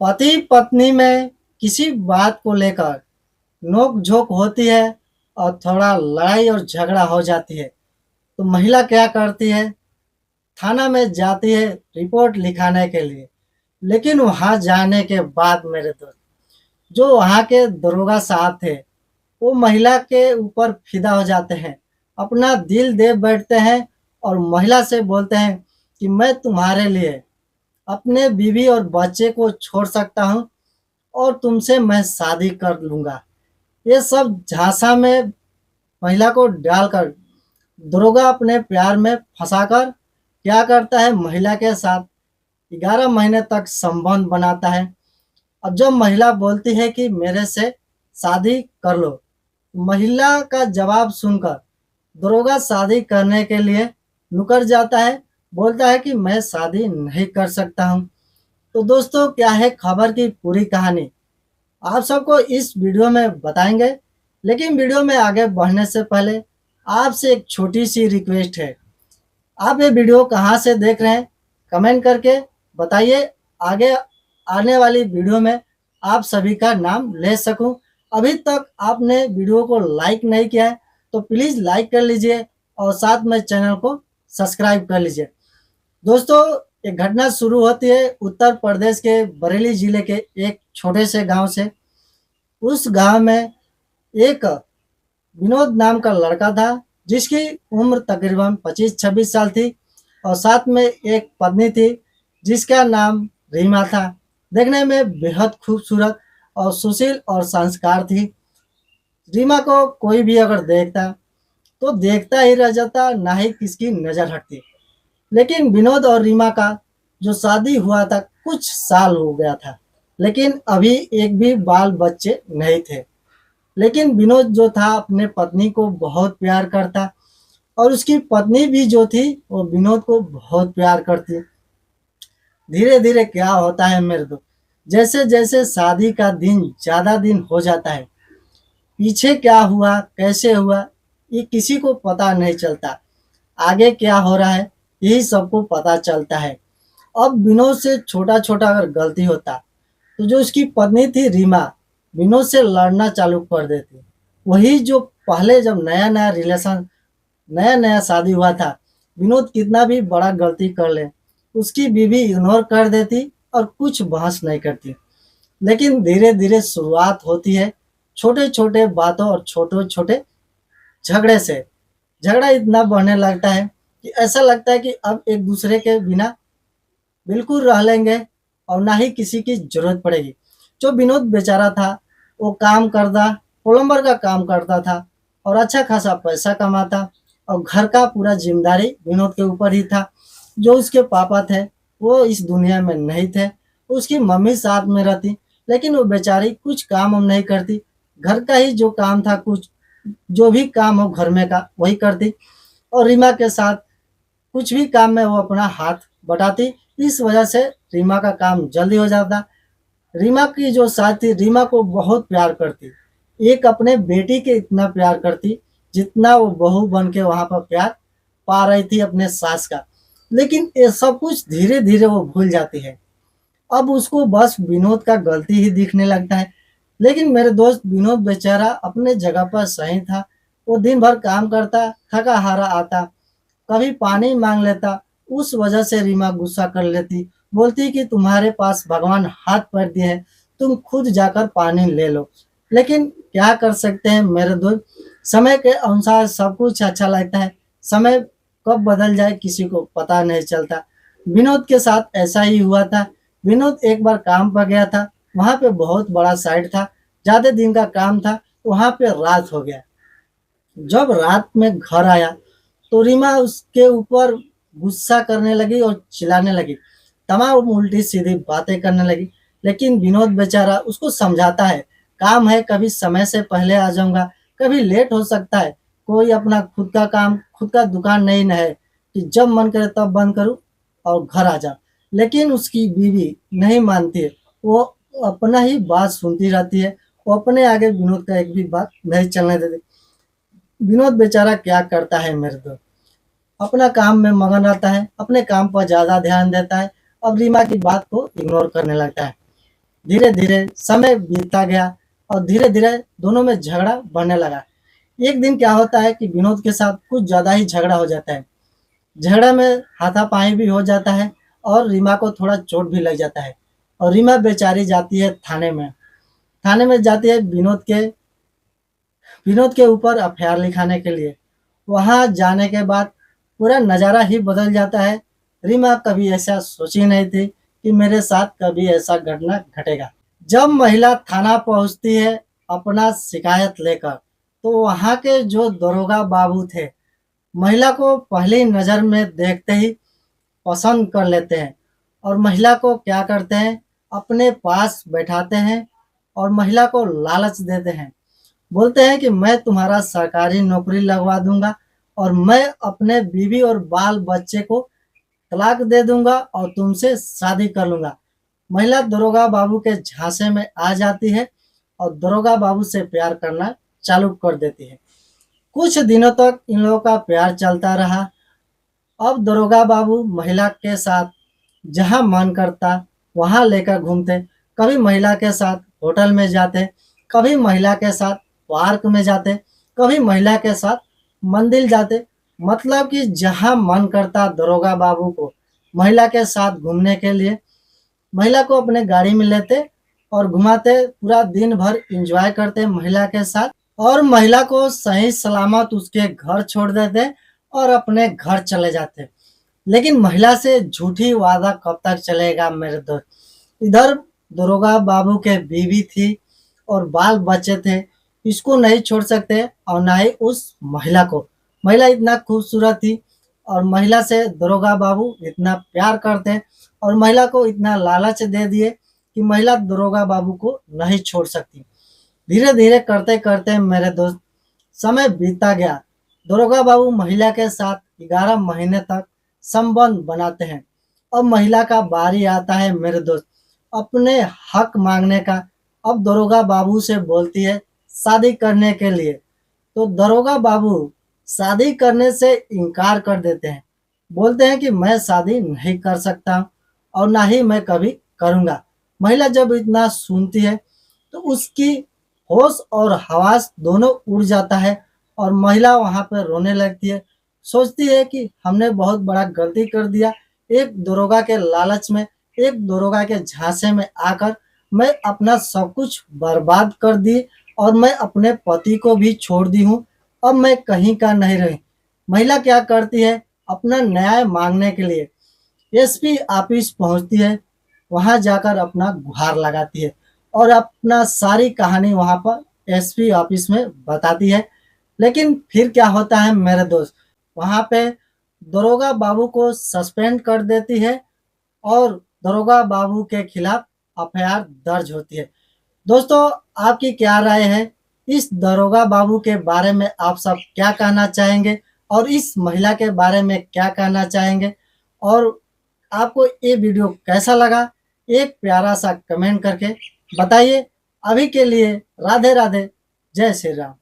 पति पत्नी में किसी बात को लेकर नोक झोंक होती है और थोड़ा लड़ाई और झगड़ा हो जाती है, तो महिला क्या करती है? थाना में जाती है रिपोर्ट लिखाने के लिए। लेकिन वहां जाने के बाद मेरे दोस्त, जो वहां के दरोगा साहब थे, वो महिला के ऊपर फिदा हो जाते हैं, अपना दिल दे बैठते हैं और महिला से बोलते हैं कि मैं तुम्हारे लिए अपने बीवी और बच्चे को छोड़ सकता हूँ और तुमसे मैं शादी कर लूँगा। ये सब झांसा में महिला को डालकर दरोगा अपने प्यार में फंसाकर क्या करता है, महिला के साथ 11 महीने तक संबंध बनाता है। अब जब महिला बोलती है कि मेरे से शादी कर लो, महिला का जवाब सुनकर दरोगा शादी करने के लिए मुकर जाता है, बोलता है कि मैं शादी नहीं कर सकता हूँ। तो दोस्तों, क्या है खबर की पूरी कहानी, आप सबको इस वीडियो में बताएंगे। लेकिन वीडियो में आगे बढ़ने से पहले आपसे एक छोटी सी रिक्वेस्ट है। आप ये वीडियो कहाँ से देख रहे हैं, कमेंट करके बताइए, आगे आने वाली वीडियो में आप सभी का नाम ले सकूं। अभी तक आपने वीडियो को लाइक नहीं किया है तो प्लीज़ लाइक कर लीजिए और साथ में चैनल को सब्सक्राइब कर लीजिए। दोस्तों, एक घटना शुरू होती है उत्तर प्रदेश के बरेली जिले के एक छोटे से गांव से। उस गांव में एक विनोद नाम का लड़का था, जिसकी उम्र तकरीबन 25-26 साल थी और साथ में एक पत्नी थी जिसका नाम रीमा था। देखने में बेहद खूबसूरत और सुशील और संस्कार थी। रीमा को कोई भी अगर देखता तो देखता ही रह जाता, ना ही किसकी नज़र हटती। लेकिन विनोद और रीमा का जो शादी हुआ था कुछ साल हो गया था, लेकिन अभी एक भी बाल बच्चे नहीं थे। लेकिन विनोद जो था अपने पत्नी को बहुत प्यार करता और उसकी पत्नी भी जो थी वो विनोद को बहुत प्यार करती। धीरे धीरे क्या होता है मेरे दोस्त, जैसे जैसे शादी का दिन ज़्यादा दिन हो जाता है, पीछे क्या हुआ कैसे हुआ ये किसी को पता नहीं चलता। आगे क्या हो रहा है यही सबको पता चलता है। अब विनोद से छोटा छोटा अगर गलती होता तो जो उसकी पत्नी थी रीमा, विनोद से लड़ना चालू कर देती। वही जो पहले जब नया नया रिलेशन, नया नया शादी हुआ था, विनोद कितना भी बड़ा गलती कर ले उसकी बीवी इग्नोर कर देती और कुछ बहस नहीं करती। लेकिन धीरे धीरे शुरुआत होती है छोटे छोटे बातों और छोटे छोटे झगड़े से। झगड़ा इतना बढ़ने लगता है कि ऐसा लगता है कि अब एक दूसरे के बिना बिल्कुल रह लेंगे और ना ही किसी की जरूरत पड़ेगी। जो विनोद बेचारा था वो काम करता, प्लम्बर का काम करता था और अच्छा खासा पैसा कमाता और घर का पूरा जिम्मेदारी विनोद के ऊपर ही था। जो उसके पापा थे वो इस दुनिया में नहीं थे, उसकी मम्मी साथ में रहती, लेकिन वो बेचारी कुछ काम हम नहीं करती। घर का ही जो काम था, कुछ जो भी काम हो घर में का वही करती और रीमा के साथ कुछ भी काम में वो अपना हाथ बटाती। इस वजह से रीमा का काम जल्दी हो जाता। रीमा की जो सास थी, रीमा को बहुत प्यार करती, एक अपने बेटी के इतना प्यार करती जितना वो बहू बन के वहाँ पर प्यार पा रही थी अपने सास का। लेकिन ये सब कुछ धीरे धीरे वो भूल जाती है। अब उसको बस विनोद का गलती ही दिखने लगता है। लेकिन मेरे दोस्त, विनोद बेचारा अपने जगह पर सही था। वो दिन भर काम करता, थका हारा आता, कभी पानी मांग लेता। उस वजह से रीमा गुस्सा कर लेती, बोलती कि तुम्हारे पास भगवान हाथ पैर दिए हैं, तुम खुद जाकर पानी ले लो। लेकिन क्या कर सकते हैं मेरे दोस्त, समय के अनुसार सब कुछ अच्छा लगता है। समय कब बदल जाए किसी को पता नहीं चलता। विनोद के साथ ऐसा ही हुआ था। विनोद एक बार काम पर गया था, वहाँ पे बहुत बड़ा साइट था, ज़्यादा दिन का काम था, वहाँ पे रात हो गया। जब रात में घर आया तो रीमा उसके ऊपर गुस्सा करने लगी और चिल्लाने लगी, तमाम उल्टी सीधी बातें करने लगी। लेकिन विनोद बेचारा उसको समझाता है, काम है, कभी समय से पहले आ जाऊंगा, कभी लेट हो सकता है, कोई अपना खुद का काम, खुद का दुकान नहीं न है कि जब मन करे तब बंद करूं और घर आ जाऊं। लेकिन उसकी बीवी नहीं मानती है, वो अपना ही बात सुनती रहती है, वो अपने आगे विनोद का एक भी बात नहीं चलने देती। विनोद बेचारा क्या करता है मेरे दोस्त, अपना काम में मगन रहता है, अपने काम पर ज़्यादा ध्यान देता है, अब रीमा की बात को इग्नोर करने लगता है। धीरे धीरे समय बीतता गया और धीरे धीरे दोनों में झगड़ा बढ़ने लगा। एक दिन क्या होता है कि विनोद के साथ कुछ ज़्यादा ही झगड़ा हो जाता है। झगड़ा में हाथापाई भी हो जाता है और रीमा को थोड़ा चोट भी लग जाता है और रीमा बेचारी जाती है थाने में। थाने में जाती है विनोद के ऊपर एफआईआर लिखाने के लिए। वहाँ जाने के बाद पूरा नज़ारा ही बदल जाता है। रीमा कभी ऐसा सोची नहीं थी कि मेरे साथ कभी ऐसा घटना घटेगा। जब महिला थाना पहुंचती है अपना शिकायत लेकर, तो वहाँ के जो दरोगा बाबू थे महिला को पहली नज़र में देखते ही पसंद कर लेते हैं और महिला को क्या करते हैं, अपने पास बैठाते हैं और महिला को लालच देते हैं। बोलते हैं कि मैं तुम्हारा सरकारी नौकरी लगवा दूंगा और मैं अपने बीवी और बाल बच्चे को तलाक दे दूंगा और तुमसे शादी कर लूंगा। महिला दरोगा बाबू के झांसे में आ जाती है और दरोगा बाबू से प्यार करना चालू कर देती है। कुछ दिनों तक इन लोगों का प्यार चलता रहा। अब दरोगा बाबू महिला के साथ जहां मन करता वहां लेकर घूमते। कभी महिला के साथ होटल में जाते, कभी महिला के साथ पार्क में जाते, कभी महिला के साथ मंदिर जाते। मतलब कि जहां मन करता दरोगा बाबू को महिला के साथ घूमने के लिए, महिला को अपने गाड़ी में लेते और घुमाते, पूरा दिन भर एंजॉय करते महिला के साथ और महिला को सही सलामत उसके घर छोड़ देते और अपने घर चले जाते। लेकिन महिला से झूठी वादा कब तक चलेगा मेरे दोस्त। इधर दरोगा बाबू के बीवी थी और बाल बच्चे थे, इसको नहीं छोड़ सकते और ना ही उस महिला को। महिला इतना खूबसूरत थी और महिला से दरोगा बाबू इतना प्यार करते और महिला को इतना लालच दे दिए कि महिला दरोगा बाबू को नहीं छोड़ सकती। धीरे धीरे करते करते मेरे दोस्त समय बीतता गया। दरोगा बाबू महिला के साथ 11 महीने तक संबंध बनाते हैं। अब महिला का बारी आता है मेरे दोस्त अपने हक मांगने का। अब दरोगा बाबू से बोलती है शादी करने के लिए, तो दरोगा बाबू शादी करने से इनकार कर देते हैं। बोलते हैं कि मैं शादी नहीं कर सकता और ना ही मैं कभी करूँगा। महिला जब इतना सुनती है तो उसकी होश और हवास दोनों उड़ जाता है और महिला वहाँ पर रोने लगती है। सोचती है कि हमने बहुत बड़ा गलती कर दिया। एक दरोगा के लालच में, एक दरोगा के झांसे में आकर मैं अपना सब कुछ बर्बाद कर दी और मैं अपने पति को भी छोड़ दी हूँ। अब मैं कहीं का नहीं रही। महिला क्या करती है, अपना न्याय मांगने के लिए एसपी ऑफिस पहुंचती है। वहां जाकर अपना गुहार लगाती है और अपना सारी कहानी वहां पर एसपी ऑफिस में बताती है। लेकिन फिर क्या होता है मेरे दोस्त, वहां पे दरोगा बाबू को सस्पेंड कर देती है और दरोगा बाबू के खिलाफ एफआईआर दर्ज होती है। दोस्तों, आपकी क्या राय है इस दरोगा बाबू के बारे में? आप सब क्या कहना चाहेंगे और इस महिला के बारे में क्या कहना चाहेंगे? और आपको ये वीडियो कैसा लगा, एक प्यारा सा कमेंट करके बताइए। अभी के लिए राधे राधे, जय श्री राम।